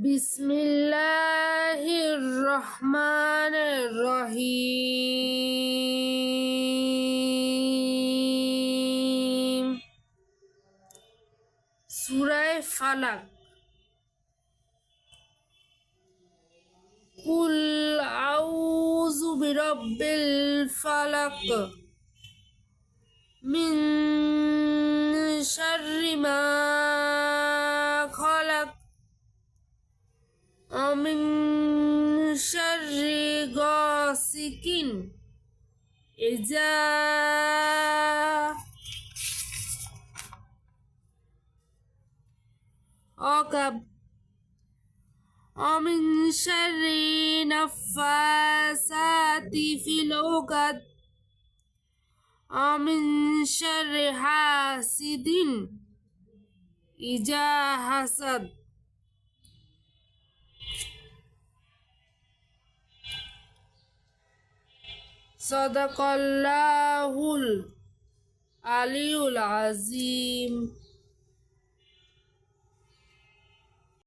বিসমিল্লাহির রহমানির রহিম। সূরা ফালাক। কুল আউযু বিরাব্বিল ফালাক মিন শাররি মা খালাক ومن شر غاسق إذا وقب ومن شر النفاثات في العقد ومن شر حاسد إذا حسد। صدق الله العلي العظيم।